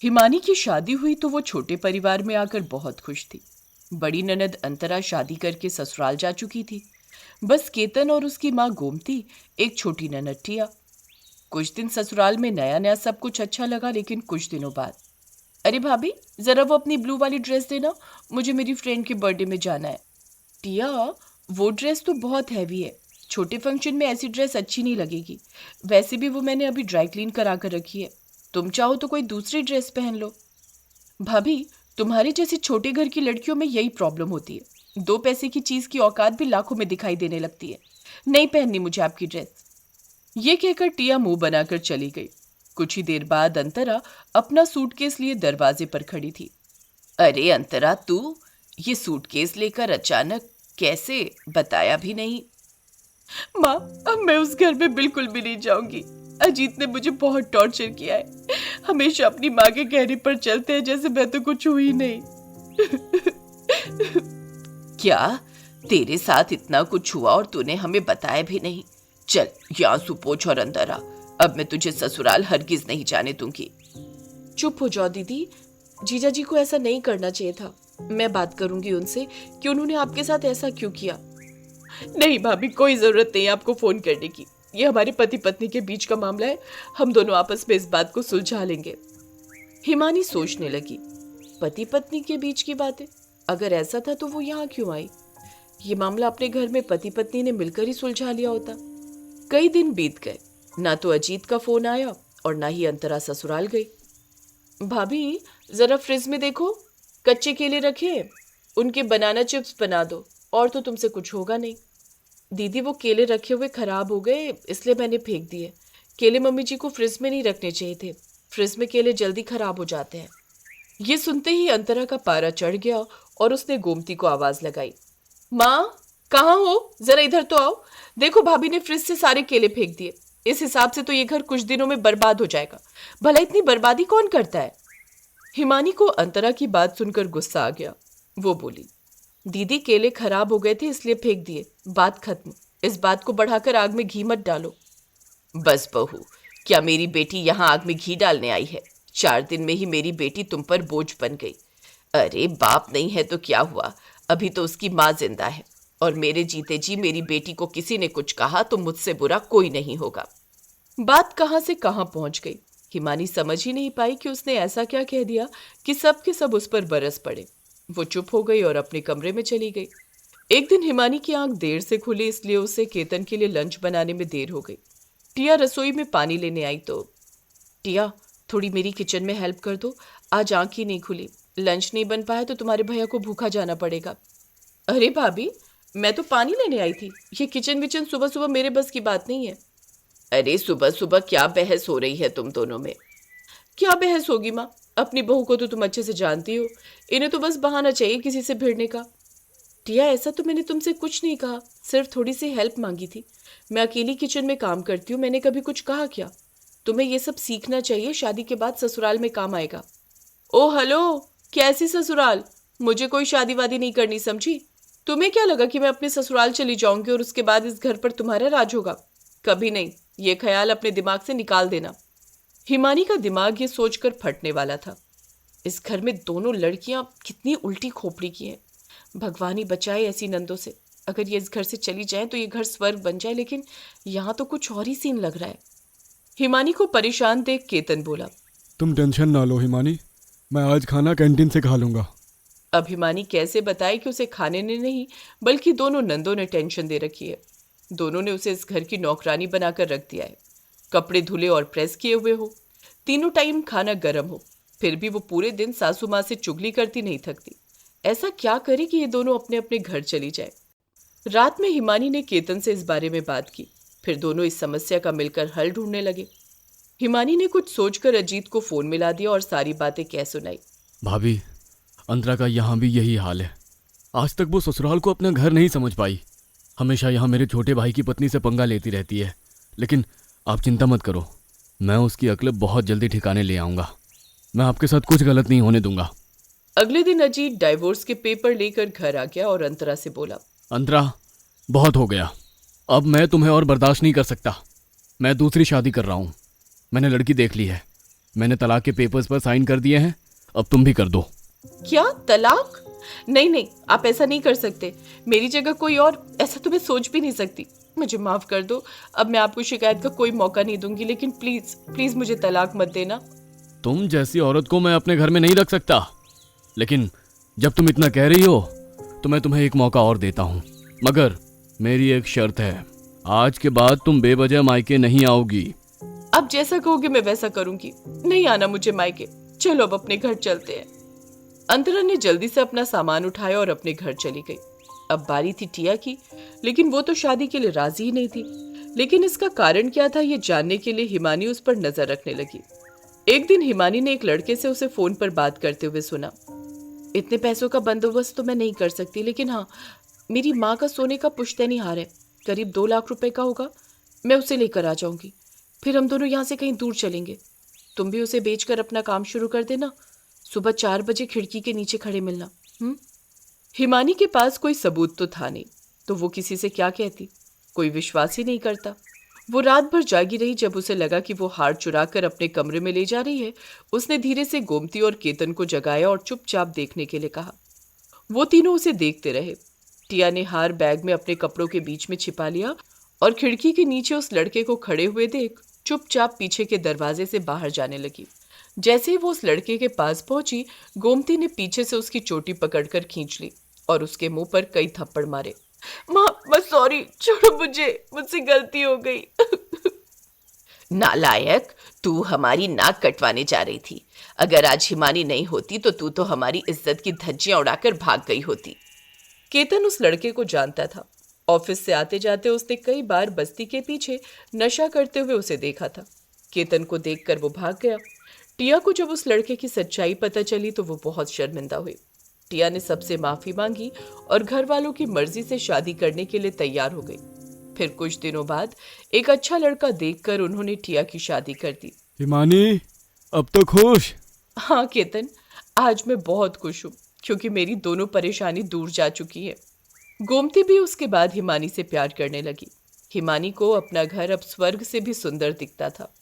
हिमानी की शादी हुई तो वो छोटे परिवार में आकर बहुत खुश थी। बड़ी ननद अंतरा शादी करके ससुराल जा चुकी थी। बस केतन और उसकी माँ गोमती, एक छोटी ननद टिया। कुछ दिन ससुराल में नया नया सब कुछ अच्छा लगा, लेकिन कुछ दिनों बाद, अरे भाभी, जरा वो अपनी ब्लू वाली ड्रेस देना, मुझे मेरी फ्रेंड के बर्थडे में जाना है। टिया, वो ड्रेस तो बहुत हैवी है, छोटे फंक्शन में ऐसी ड्रेस अच्छी नहीं लगेगी। वैसे भी वो मैंने अभी ड्राई क्लीन करा कर रखी है, तुम चाहो तो कोई दूसरी ड्रेस पहन लो। भाभी, तुम्हारे जैसे छोटे घर की लड़कियों में यही प्रॉब्लम होती है, 2 पैसे की चीज की औकात भी लाखों में दिखाई देने लगती है। नहीं पहननी मुझे आपकी ड्रेस। ये कहकर टिया मुंह बनाकर चली गई। कुछ ही देर बाद अंतरा अपना सूटकेस लिए दरवाजे पर खड़ी थी। अरे अंतरा, तू ये सूटकेस लेकर अचानक कैसे, बताया भी नहीं? माँ, अब मैं उस घर में बिल्कुल भी नहीं जाऊंगी। अजीत ने मुझे बहुत टॉर्चर किया है, हमेशा अपनी माँ के कहने पर चलते हैं जैसे मैं तो कुछ हुई नहीं। क्या तेरे साथ इतना कुछ हुआ और तूने हमें बताया भी नहीं? चल ये आंसू पोंछ और अंदर आ, अब मैं तुझे ससुराल हरगिज नहीं जाने दूंगी। चुप हो जाओ दीदी, जीजा जी को ऐसा नहीं करना चाहिए था। मैं बात करूंगी उनसे कि उन्होंने आपके साथ ऐसा क्यों किया। नहीं भाभी, कोई जरूरत नहीं आपको फोन करने की, ये हमारे पति पत्नी के बीच का मामला है, हम दोनों आपस में इस बात को सुलझा लेंगे। हिमानी सोचने लगी, पति पत्नी के बीच की बात है, अगर ऐसा था तो वो यहाँ क्यों आई? ये मामला अपने घर में पति पत्नी ने मिलकर ही सुलझा लिया होता। कई दिन बीत गए, ना तो अजीत का फोन आया और ना ही अंतरा ससुराल गई। भाभी, जरा फ्रिज में देखो, कच्चे केले रखे, उनके बनाना चिप्स बना दो, और तो तुमसे कुछ होगा नहीं। दीदी, वो केले रखे हुए खराब हो गए, इसलिए मैंने फेंक दिए। केले मम्मी जी को फ्रिज में नहीं रखने चाहिए थे, फ्रिज में केले जल्दी खराब हो जाते हैं। ये सुनते ही अंतरा का पारा चढ़ गया और उसने गोमती को आवाज लगाई, माँ कहाँ हो, जरा इधर तो आओ। देखो, भाभी ने फ्रिज से सारे केले फेंक दिए, इस हिसाब से तो ये घर कुछ दिनों में बर्बाद हो जाएगा। भला इतनी बर्बादी कौन करता है? हिमानी को अंतरा की बात सुनकर गुस्सा आ गया। वो बोली, दीदी केले खराब हो गए थे इसलिए फेंक दिए, बात खत्म। इस बात को बढ़ाकर आग में घी मत डालो। बस बहू, क्या मेरी बेटी यहाँ आग में घी डालने आई है? 4 दिन में ही मेरी बेटी तुम पर बोझ बन गई। अरे बाप नहीं है तो क्या हुआ, अभी तो उसकी माँ जिंदा है, और मेरे जीते जी मेरी बेटी को किसी ने कुछ कहा तो मुझसे बुरा कोई नहीं होगा। बात कहाँ से कहाँ पहुंच गई। हिमानी समझ ही नहीं पाई कि उसने ऐसा क्या कह दिया कि सब के सब उस पर बरस पड़े। वो चुप हो गई और अपने कमरे में चली गई। एक दिन हिमानी की आंख देर से खुली, इसलिए उसे केतन के लिए लंच बनाने में देर हो गई। टिया रसोई में पानी लेने आई तो, टिया थोड़ी मेरी किचन में हेल्प कर दो, आज आंख ही नहीं खुली, लंच नहीं बन पाया तो तुम्हारे भैया को भूखा जाना पड़ेगा। अरे भाभी, मैं तो पानी लेने आई थी, ये किचन विचन सुबह सुबह मेरे बस की बात नहीं है। अरे सुबह सुबह क्या बहस हो रही है तुम दोनों में? क्या बहस होगी माँ, अपनी बहू को तो तुम अच्छे से जानती हो, इन्हें तो बस बहाना चाहिए किसी से भिड़ने का। टिया, ऐसा तो मैंने तुमसे कुछ नहीं कहा, सिर्फ थोड़ी सी हेल्प मांगी थी। मैं अकेली किचन में काम करती हूँ, मैंने कभी कुछ कहा क्या? तुम्हें ये सब सीखना चाहिए, शादी के बाद ससुराल में काम आएगा। ओ हेलो, कैसी ससुराल? मुझे कोई शादी वादी नहीं करनी, समझी? तुम्हें क्या लगा कि मैं अपने ससुराल चली जाऊंगी और उसके बाद इस घर पर तुम्हारा राज होगा? कभी नहीं, ये ख्याल अपने दिमाग से निकाल देना। हिमानी का दिमाग ये सोचकर फटने वाला था, इस घर में दोनों लड़कियां कितनी उल्टी खोपड़ी की हैं। भगवान ही बचाए ऐसी नंदों से। अगर ये इस घर से चली जाए तो ये घर स्वर्ग बन जाए, लेकिन यहाँ तो कुछ और ही सीन लग रहा है। हिमानी को परेशान देख केतन बोला, तुम टेंशन ना लो हिमानी, मैं आज खाना कैंटीन से खा लूंगा। अब हिमानी कैसे बताए कि उसे खाने ने नहीं बल्कि दोनों नंदों ने टेंशन दे रखी है। दोनों ने उसे इस घर की नौकरानी बनाकर रख दिया है। कपड़े धुले और प्रेस किए हुए हो, तीनों टाइम खाना गर्म हो, फिर भी वो पूरे दिन सासू माँ से चुगली करती नहीं थकती। ऐसा क्या करे कि ये दोनों अपने अपने घर चली जाए। रात में हिमानी ने केतन से इस बारे में बात की, फिर दोनों इस समस्या का मिलकर हल ढूंढने लगे। हिमानी ने कुछ सोचकर अजीत को फोन मिला दिया और सारी बातें कह सुनाई। भाभी, अंतरा का यहाँ भी यही हाल है, आज तक वो ससुराल को अपना घर नहीं समझ पाई, हमेशा यहाँ मेरे छोटे भाई की पत्नी से पंगा लेती रहती है। लेकिन आप चिंता मत करो, मैं उसकी अक्ल बहुत जल्दी ठिकाने ले आऊँगा, मैं आपके साथ कुछ गलत नहीं होने दूंगा। अगले दिन अजीत डाइवोर्स के पेपर लेकर घर आ गया और अंतरा से बोला, अंतरा, बहुत हो गया, अब मैं तुम्हें और बर्दाश्त नहीं कर सकता, मैं दूसरी शादी कर रहा हूँ, मैंने लड़की देख ली है, मैंने तलाक के पेपर्स पर साइन कर दिए हैं, अब तुम भी कर दो। क्या तलाक? नहीं नहीं, आप ऐसा नहीं कर सकते। मेरी जगह कोई और ऐसा तो मैं सोच भी नहीं सकती। मुझे माफ कर दो, अब मैं आपको शिकायत का कोई मौका नहीं दूंगी, लेकिन प्लीज प्लीज मुझे तलाक मत देना। तुम जैसी औरत को मैं अपने घर में नहीं रख सकता, लेकिन जब तुम इतना कह रही हो तो मैं तुम्हें एक मौका और देता हूँ, मगर मेरी एक शर्त है, आज के बाद तुम बेवजह मायके नहीं आओगी। आप जैसा कहोगे मैं वैसा करूंगी। नहीं आना मुझे मायके। चलो अब अपने घर चलते हैं। अंतरा ने जल्दी से अपना सामान उठाया और अपने घर चली गई। अब बारी थी टिया की, लेकिन वो तो शादी के लिए राजी ही नहीं थी। लेकिन इसका कारण क्या था ये जानने के लिए हिमानी उस पर नजर रखने लगी। एक दिन हिमानी ने एक लड़के से उसे फोन पर बात करते हुए सुना। इतने पैसों का बंदोबस्त तो मैं नहीं कर सकती, लेकिन हाँ, मेरी माँ का सोने का पुश्तैनी हार है, करीब 2 लाख रुपए का होगा। मैं उसे लेकर आ जाऊंगी, फिर हम दोनों यहाँ से कहीं दूर चलेंगे। तुम भी उसे बेचकर अपना काम शुरू कर देना। सुबह 4 बजे खिड़की के नीचे खड़े मिलना। हिमानी के पास कोई सबूत तो था नहीं, तो वो किसी से क्या कहती? कोई विश्वास ही नहीं करता। वो रात भर जागी रही। जब उसे लगा कि वो हार चुरा कर अपने कमरे में ले जा रही है, उसने धीरे से गोमती और केतन को जगाया और चुपचाप देखने के लिए कहा। वो तीनों उसे देखते रहे। टिया ने हार बैग में अपने कपड़ों के बीच में छिपा लिया और खिड़की के नीचे उस लड़के को खड़े हुए देख चुपचाप पीछे के दरवाजे से बाहर जाने लगी। जैसे ही वो उस लड़के के पास पहुंची, गोमती ने पीछे से उसकी चोटी पकड़कर खींच ली और उसके मुंह पर कई थप्पड़ मारे। माँ सॉरी, छोड़ो मुझे, मुझसे गलती हो गई। नालायक, तू हमारी नाक कटवाने जा रही थी। अगर आज हिमानी नहीं होती तो तू तो हमारी इज्जत की धज्जियां उड़ाकर भाग गई होती। केतन उस लड़के को जानता था। ऑफिस से आते जाते उसने कई बार बस्ती के पीछे नशा करते हुए उसे देखा था। केतन को देखकर वो भाग गया। टिया को जब उस लड़के की सच्चाई पता चली तो वो बहुत शर्मिंदा हुई। टिया ने सबसे माफी मांगी और घर वालों की मर्जी से शादी करने के लिए तैयार हो गई। फिर कुछ दिनों बाद एक अच्छा लड़का देखकर उन्होंने टिया की शादी कर दी। हिमानी, अब तो खुश? हाँ केतन, आज मैं बहुत खुश हूँ, क्योंकि मेरी दोनों परेशानी दूर जा चुकी है। गोमती भी उसके बाद हिमानी से प्यार करने लगी। हिमानी को अपना घर अब स्वर्ग से भी सुंदर दिखता था।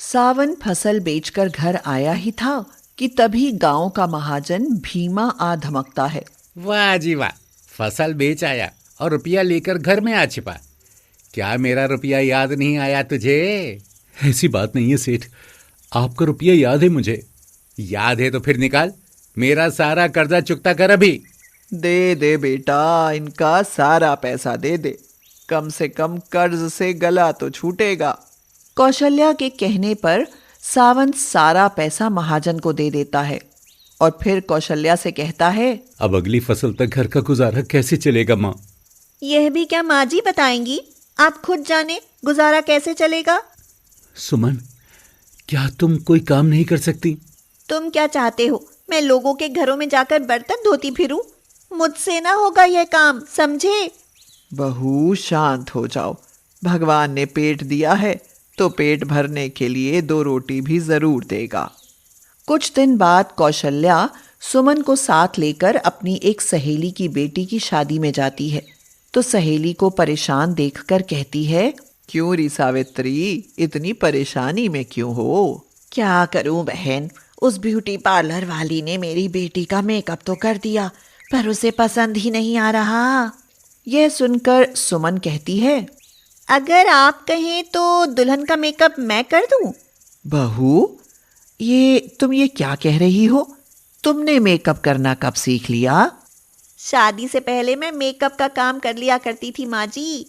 सावन फसल बेचकर घर आया ही था कि तभी गांव का महाजन भीमा आ धमकता है। वाह जी वाह, फसल बेच आया और रुपया लेकर घर में आ छिपा। क्या मेरा रुपया याद नहीं आया तुझे? ऐसी बात नहीं है सेठ, आपका रुपया याद है मुझे। याद है तो फिर निकाल, मेरा सारा कर्जा चुकता कर अभी। दे दे बेटा, इनका सारा पैसा दे दे, कम से कम कर्ज से गला तो छूटेगा। कौशल्या के कहने पर सावन सारा पैसा महाजन को दे देता है और फिर कौशल्या से कहता है, अब अगली फसल तक घर का गुजारा कैसे चलेगा माँ? यह भी क्या माँ जी बताएंगी? आप खुद जाने गुजारा कैसे चलेगा। सुमन, क्या तुम कोई काम नहीं कर सकती? तुम क्या चाहते हो, मैं लोगों के घरों में जाकर बर्तन धोती फिरूं? मुझसे ना होगा यह काम, समझे? बहू शांत हो जाओ, भगवान ने पेट दिया है तो पेट भरने के लिए 2 रोटी भी जरूर देगा। कुछ दिन बाद कौशल्या सुमन को साथ लेकर अपनी एक सहेली की बेटी की शादी में जाती है तो सहेली को परेशान देखकर कहती है, क्यों री सावित्री, इतनी परेशानी में क्यों हो? क्या करूं बहन, उस ब्यूटी पार्लर वाली ने मेरी बेटी का मेकअप तो कर दिया पर उसे पसंद ही नहीं आ रहा। यह सुनकर सुमन कहती है, अगर आप कहें तो दुल्हन का मेकअप मैं कर दूं। बहू, तुम ये क्या कह रही हो? तुमने मेकअप करना कब सीख लिया? शादी से पहले मैं मेकअप का काम कर लिया करती थी माँ जी।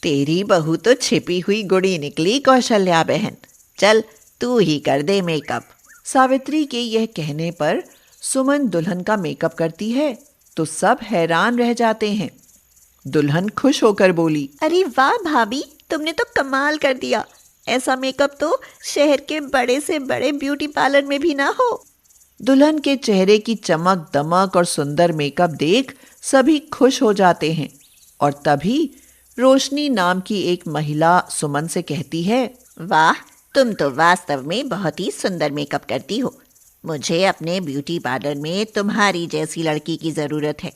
तेरी बहू तो छिपी हुई गुड़ी निकली कौशल्या बहन, चल तू ही कर दे मेकअप। सावित्री के यह कहने पर सुमन दुल्हन का मेकअप करती है तो सब हैरान रह जाते हैं। दुल्हन खुश होकर बोली, अरे वाह भाभी, तुमने तो कमाल कर दिया। ऐसा मेकअप तो शहर के बड़े से बड़े ब्यूटी पार्लर में भी ना हो। दुल्हन के चेहरे की चमक दमक और सुंदर मेकअप देख सभी खुश हो जाते हैं और तभी रोशनी नाम की एक महिला सुमन से कहती है, वाह, तुम तो वास्तव में बहुत ही सुंदर मेकअप करती हो। मुझे अपने ब्यूटी पार्लर में तुम्हारी जैसी लड़की की ज़रूरत है।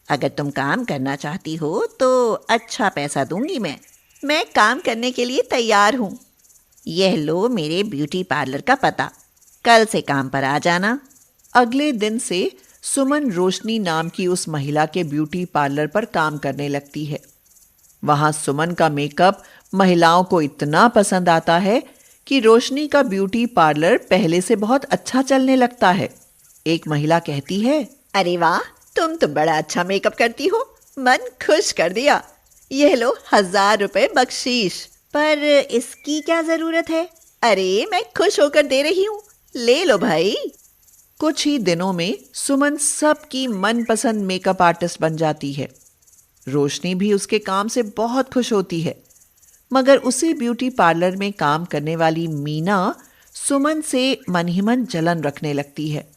अगर तुम काम करना चाहती हो तो अच्छा पैसा दूंगी मैं काम करने के लिए तैयार हूँ। यह लो मेरे ब्यूटी पार्लर का पता, कल से काम पर आ जाना। अगले दिन से सुमन रोशनी नाम की उस महिला के ब्यूटी पार्लर पर काम करने लगती है। वहां सुमन का मेकअप महिलाओं को इतना पसंद आता है कि रोशनी का ब्यूटी पार्लर पहले से बहुत अच्छा चलने लगता है। एक महिला कहती है, अरे वाह, तुम तो बड़ा अच्छा मेकअप करती हो, मन खुश कर दिया। यह लो 1000 रुपए बख्शीश। पर इसकी क्या जरूरत है? अरे मैं खुश होकर दे रही हूँ, ले लो भाई। कुछ ही दिनों में सुमन सबकी मनपसंद मेकअप आर्टिस्ट बन जाती है। रोशनी भी उसके काम से बहुत खुश होती है, मगर उसी ब्यूटी पार्लर में काम करने वाली मीना सुमन से मन ही मन जलन रखने लगती है।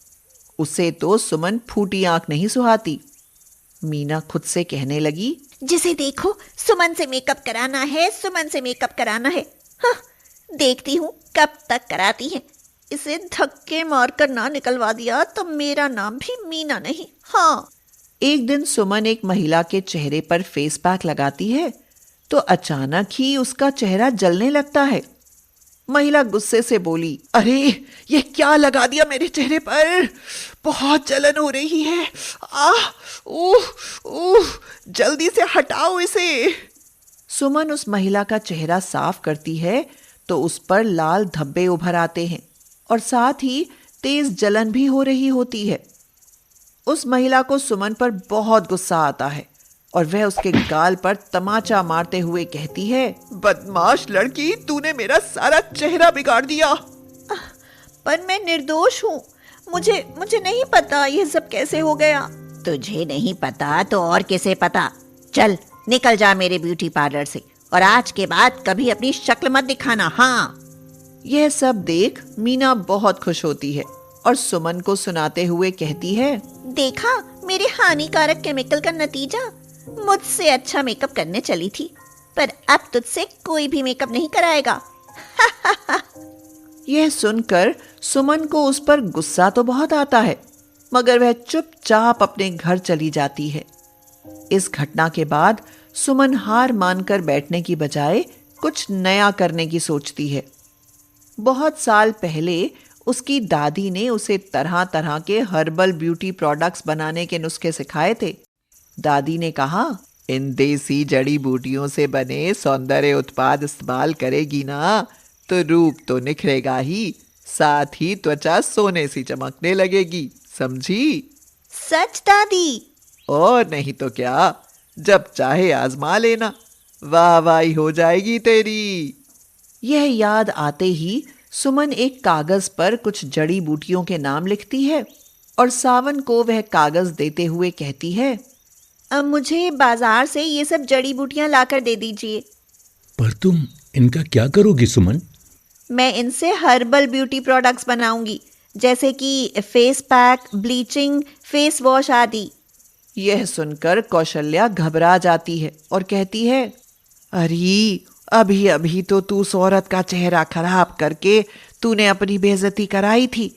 उसे तो सुमन फूटी आंख नहीं सुहाती। मीना खुद से कहने लगी, जिसे देखो सुमन से मेकअप कराना है, सुमन से मेकअप कराना है। हाँ, देखती हूँ कब तक कराती है। इसे धक्के मारकर ना निकलवा दिया तो मेरा नाम भी मीना नहीं। हाँ। एक दिन सुमन एक महिला के चेहरे पर फेस पैक लगाती है तो अचानक ही उसका चेहरा जलने लगता है। महिला गुस्से से बोली, अरे ये क्या लगा दिया मेरे चेहरे पर, बहुत जलन हो रही है। जल्दी से हटाओ इसे। सुमन उस महिला का चेहरा साफ करती है तो उस पर लाल धब्बे उभर आते हैं और साथ ही तेज जलन भी हो रही होती है। उस महिला को सुमन पर बहुत गुस्सा आता है और वह उसके गाल पर तमाचा मारते हुए कहती है, बदमाश लड़की, तूने मेरा सारा चेहरा बिगाड़ दिया। पर मैं निर्दोष हूँ, मुझे नहीं पता ये सब कैसे हो गया। तुझे नहीं पता तो और किसे पता। चल निकल जा मेरे ब्यूटी पार्लर से, और आज के बाद कभी अपनी शक्ल मत दिखाना। हाँ। यह सब देख मीना बहुत खुश होती है और सुमन को सुनाते हुए कहती है, देखा मेरे हानिकारक केमिकल का नतीजा। मुझसे अच्छा मेकअप करने चली थी, पर अब तुझसे कोई भी मेकअप नहीं कराएगा। यह सुनकर सुमन को उस पर गुस्सा तो बहुत आता है, मगर वह चुपचाप अपने घर चली जाती है। इस घटना के बाद सुमन हार मानकर बैठने की बजाय कुछ नया करने की सोचती है। बहुत साल पहले उसकी दादी ने उसे तरह तरह के हर्बल ब्यूटी प्रोडक्ट्स बनाने के नुस्खे सिखाए थे। दादी ने कहा, इन देसी जड़ी बूटियों से बने सौंदर्य उत्पाद इस्तेमाल करेगी ना तो रूप तो निखरेगा ही, साथ ही त्वचा सोने सी चमकने लगेगी, समझी? सच दादी? और नहीं तो क्या, जब चाहे आजमा लेना, वाह वाही हो जाएगी तेरी। यह याद आते ही सुमन एक कागज पर कुछ जड़ी बूटियों के नाम लिखती है और सावन को वह कागज देते हुए कहती है, अब मुझे बाजार से ये सब जड़ी बूटियां लाकर दे दीजिए। पर तुम इनका क्या करोगी सुमन? मैं इनसे हर्बल ब्यूटी प्रोडक्ट्स बनाऊंगी, जैसे कि face pack, bleaching, face wash आदि। यह सुनकर कौशल्या घबरा जाती है और कहती है, अरे अभी अभी तो तू उस औरत का चेहरा खराब करके तूने अपनी बेइज्जती कराई थी।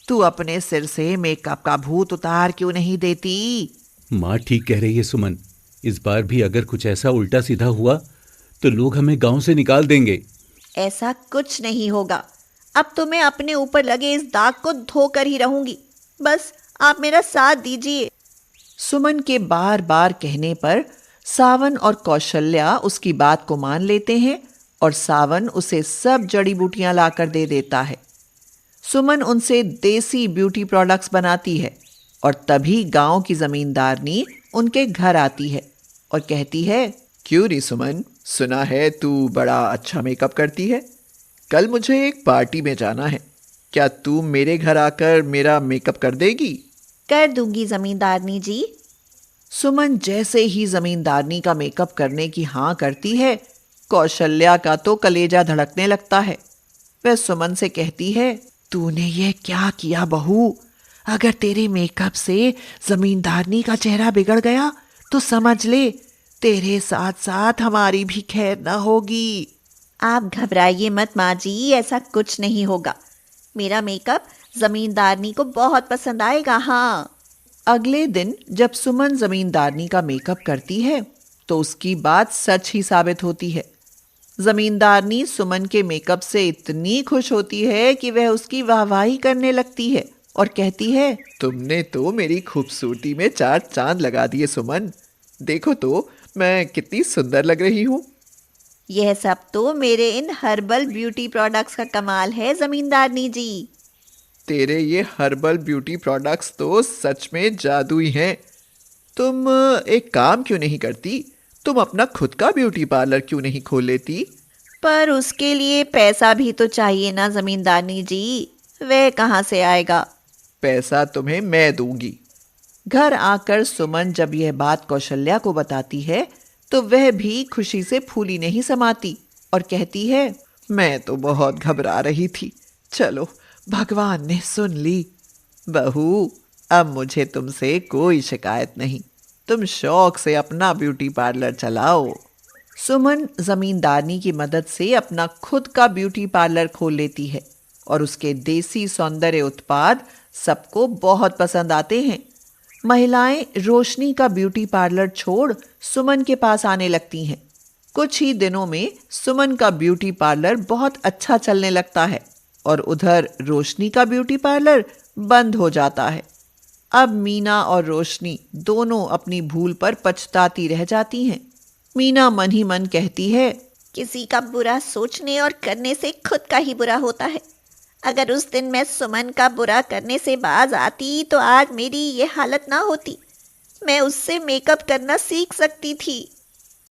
तू अपने सिर से मेकअप का भूत उतार क्यों नहीं देती? माँ ठीक कह रही है सुमन, इस बार भी अगर कुछ ऐसा उल्टा सीधा हुआ तो लोग हमें गांव से निकाल देंगे। ऐसा कुछ नहीं होगा। अब तो मैं अपने ऊपर लगे इस दाग को धोकर ही रहूंगी। बस आप मेरा साथ दीजिए। सुमन के बार बार कहने पर सावन और कौशल्या उसकी बात को मान लेते हैं और सावन उसे सब जड़ी बूटियां लाकर दे देता है। सुमन उनसे देसी ब्यूटी प्रोडक्ट्स बनाती है और तभी गांव की जमींदारनी उनके घर आती है और कहती है, क्यों री सुमन, सुना है तू बड़ा अच्छा मेकअप करती है। कल मुझे एक पार्टी में जाना है, क्या तू मेरे घर आकर मेरा मेकअप कर देगी? कर दूंगी जमींदारनी जी। सुमन जैसे ही जमींदारनी का मेकअप करने की हाँ करती है, कौशल्या का तो कलेजा धड़कने लगता है। वह सुमन से कहती है, तूने ये क्या किया बहू? अगर तेरे मेकअप से जमींदारनी का चेहरा बिगड़ गया तो समझ ले तेरे साथ साथ हमारी भी खैर न होगी। आप घबराइए मत माँ जी, ऐसा कुछ नहीं होगा। मेरा मेकअप जमींदारनी को बहुत पसंद आएगा। हाँ। अगले दिन जब सुमन जमींदारनी का मेकअप करती है तो उसकी बात सच ही साबित होती है। जमींदारनी सुमन के मेकअप से इतनी खुश होती है कि वह उसकी वाहवाही करने लगती है और कहती है, तुमने तो मेरी खूबसूरती में 4 चांद लगा दिए सुमन। देखो तो मैं कितनी सुंदर लग रही हूँ। यह सब तो मेरे इन हर्बल ब्यूटी प्रोडक्ट्स का कमाल है जमींदारनी जी। तेरे ये हर्बल ब्यूटी प्रोडक्ट्स तो सच में जादुई हैं। तुम एक काम क्यों नहीं करती? तुम अपना खुद का ब्यूटी पार्लर क्यों नहीं खोल लेती? पर उसके लिए पैसा भी तो चाहिए ना जमींदारनी जी, वह कहाँ से आएगा? पैसा तुम्हें मैं दूंगी। घर आकर सुमन जब यह बात कौशल्या को बताती है तो वह भी खुशी से फूली नहीं समाती और कहती है, मैं तो बहुत घबरा रही थी, चलो भगवान ने सुन ली। बहू, अब मुझे तुमसे कोई शिकायत नहीं, तुम शौक से अपना ब्यूटी पार्लर चलाओ। सुमन जमींदारनी की मदद से अपना खुद का ब्यूटी पार्लर खोल लेती है और उसके देसी सौंदर्य उत्पाद सबको बहुत पसंद आते हैं। महिलाएं रोशनी का ब्यूटी पार्लर छोड़ सुमन के पास आने लगती हैं। कुछ ही दिनों में सुमन का ब्यूटी पार्लर बहुत अच्छा चलने लगता है और उधर रोशनी का ब्यूटी पार्लर बंद हो जाता है। अब मीना और रोशनी दोनों अपनी भूल पर पछताती रह जाती हैं। मीना मन ही मन कहती है, किसी का बुरा सोचने और करने से खुद का ही बुरा होता है। अगर उस दिन मैं सुमन का बुरा करने से बाज आती तो आज मेरी ये हालत ना होती। मैं उससे मेकअप करना सीख सकती थी।